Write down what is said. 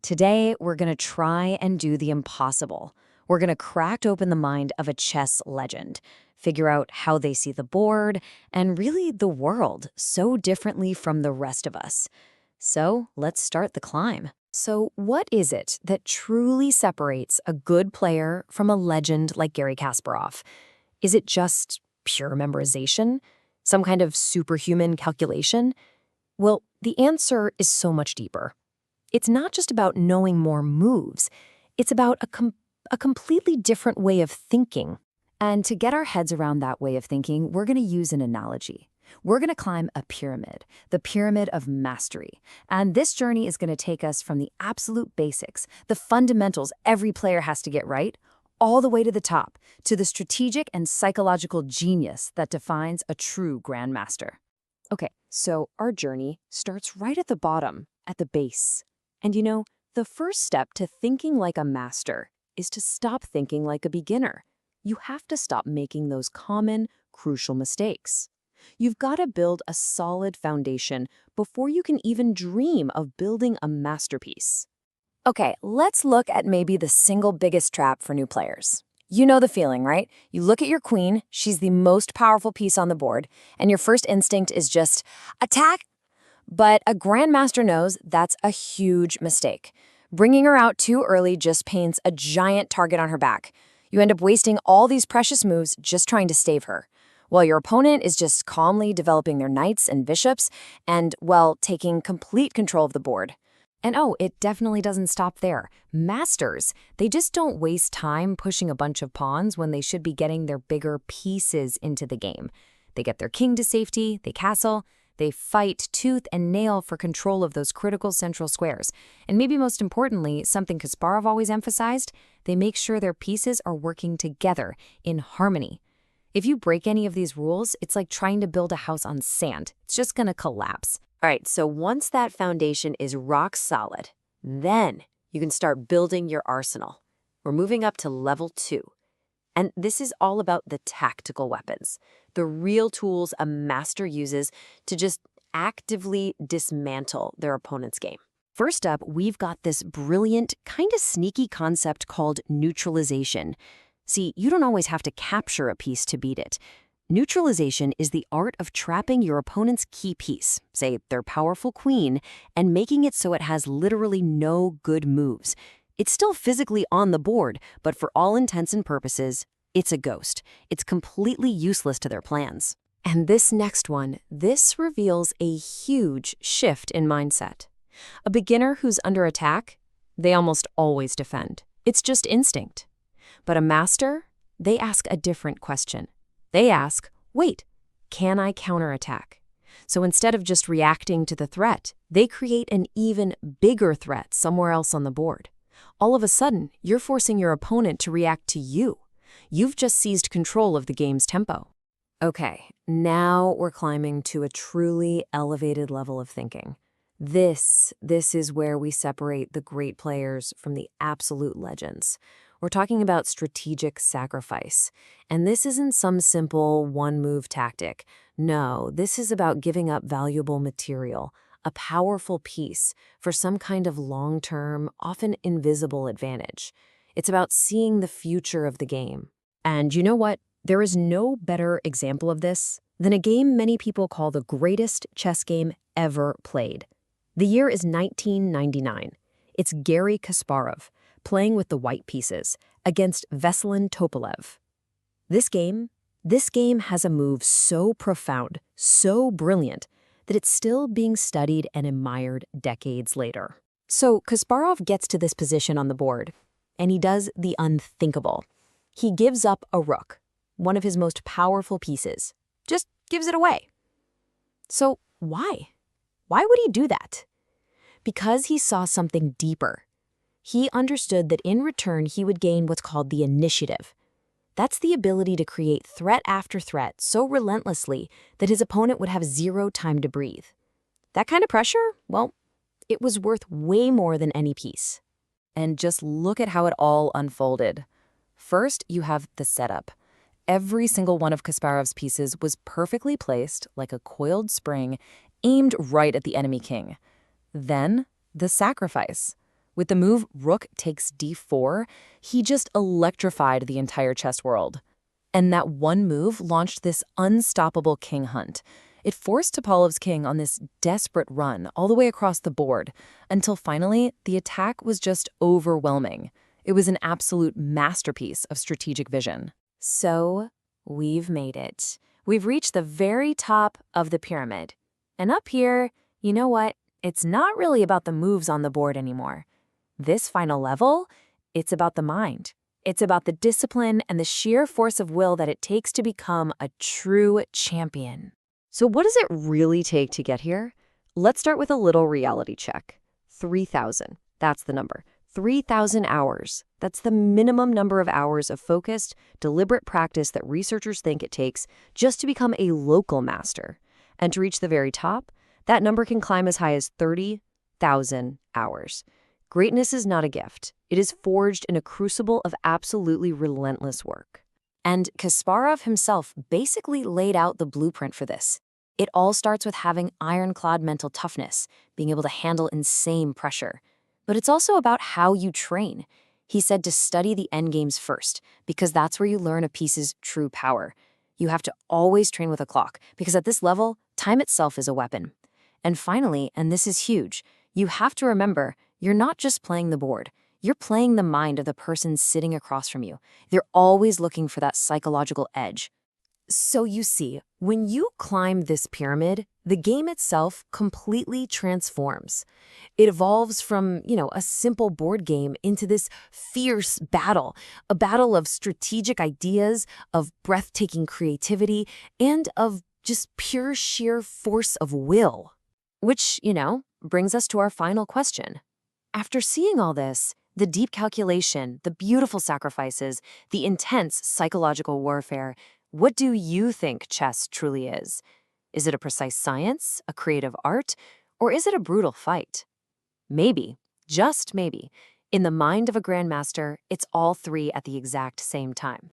Today, we're going to try and do the impossible. We're going to crack open the mind of a chess legend, figure out how they see the board, and really the world so differently from the rest of us. So let's start the climb. So what is it that truly separates a good player from a legend like Garry Kasparov? Is it just pure memorization? Some kind of superhuman calculation? Well, the answer is so much deeper. It's not just about knowing more moves. It's about a completely different way of thinking. And to get our heads around that way of thinking, we're going to use an analogy. We're going to climb a pyramid, the pyramid of mastery. And this journey is going to take us from the absolute basics, the fundamentals every player has to get right, all the way to the top, to the strategic and psychological genius that defines a true grandmaster. Okay, so our journey starts right at the bottom, at the base. And you know, the first step to thinking like a master is to stop thinking like a beginner. You have to stop making those common, crucial mistakes. You've got to build a solid foundation before you can even dream of building a masterpiece. Okay, let's look at maybe the single biggest trap for new players. You know the feeling, right? You look at your queen, she's the most powerful piece on the board, and your first instinct is just, attack! But a grandmaster knows that's a huge mistake. Bringing her out too early just paints a giant target on her back. You end up wasting all these precious moves just trying to stave her, while your opponent is just calmly developing their knights and bishops and, well, taking complete control of the board. And oh, it definitely doesn't stop there. Masters, they just don't waste time pushing a bunch of pawns when they should be getting their bigger pieces into the game. They get their king to safety, they castle, they fight tooth and nail for control of those critical central squares. And maybe most importantly, something Kasparov always emphasized, they make sure their pieces are working together in harmony. If you break any of these rules, it's like trying to build a house on sand. It's just going to collapse. All right, so once that foundation is rock solid, then you can start building your arsenal. We're moving up to level 2. And this is all about the tactical weapons, the real tools a master uses to just actively dismantle their opponent's game. First up, we've got this brilliant, kind of sneaky concept called neutralization. See, you don't always have to capture a piece to beat it. Neutralization is the art of trapping your opponent's key piece, say their powerful queen, and making it so it has literally no good moves. It's still physically on the board, but for all intents and purposes, it's a ghost. It's completely useless to their plans. And this next one, this reveals a huge shift in mindset. A beginner who's under attack, they almost always defend. It's just instinct. But a master, they ask a different question. They ask, wait, can I counterattack? So instead of just reacting to the threat, they create an even bigger threat somewhere else on the board. All of a sudden, you're forcing your opponent to react to you. You've just seized control of the game's tempo. Okay, now we're climbing to a truly elevated level of thinking. This is where we separate the great players from the absolute legends. We're talking about strategic sacrifice. And this isn't some simple one-move tactic. No, this is about giving up valuable material, a powerful piece, for some kind of long-term, often invisible advantage. It's about seeing the future of the game. And you know what? There is no better example of this than a game many people call the greatest chess game ever played. The year is 1999. It's Garry Kasparov playing with the white pieces against Veselin Topalev. This game has a move so profound, so brilliant, that it's still being studied and admired decades later. So Kasparov gets to this position on the board, and he does the unthinkable. He gives up a rook, one of his most powerful pieces, just gives it away. So why? Why would he do that? Because he saw something deeper. He understood that in return he would gain what's called the initiative. That's the ability to create threat after threat so relentlessly that his opponent would have zero time to breathe. That kind of pressure, well, it was worth way more than any piece. And just look at how it all unfolded. First, you have the setup. Every single one of Kasparov's pieces was perfectly placed like a coiled spring, aimed right at the enemy king. Then, the sacrifice. With the move rook takes d4, he just electrified the entire chess world. And that one move launched this unstoppable king hunt. It forced Topolov's king on this desperate run all the way across the board, until finally the attack was just overwhelming. It was an absolute masterpiece of strategic vision. So, we've made it. We've reached the very top of the pyramid. And up here, you know what? It's not really about the moves on the board anymore. This final level, it's about the mind. It's about the discipline and the sheer force of will that it takes to become a true champion. So what does it really take to get here? Let's start with a little reality check. 3,000. That's the number. 3,000 hours. That's the minimum number of hours of focused, deliberate practice that researchers think it takes just to become a local master. And to reach the very top, that number can climb as high as 30,000 hours. Greatness is not a gift. It is forged in a crucible of absolutely relentless work. And Kasparov himself basically laid out the blueprint for this. It all starts with having ironclad mental toughness, being able to handle insane pressure. But it's also about how you train. He said to study the endgames first, because that's where you learn a piece's true power. You have to always train with a clock, because at this level, time itself is a weapon. And finally, and this is huge, you have to remember, you're not just playing the board. You're playing the mind of the person sitting across from you. They're always looking for that psychological edge. So you see, when you climb this pyramid, the game itself completely transforms. It evolves from, a simple board game into this fierce battle, a battle of strategic ideas, of breathtaking creativity, and of just pure sheer force of will. Which, brings us to our final question. After seeing all this, the deep calculation, the beautiful sacrifices, the intense psychological warfare, what do you think chess truly is? Is it a precise science, a creative art, or is it a brutal fight? Maybe, just maybe, in the mind of a grandmaster, it's all three at the exact same time.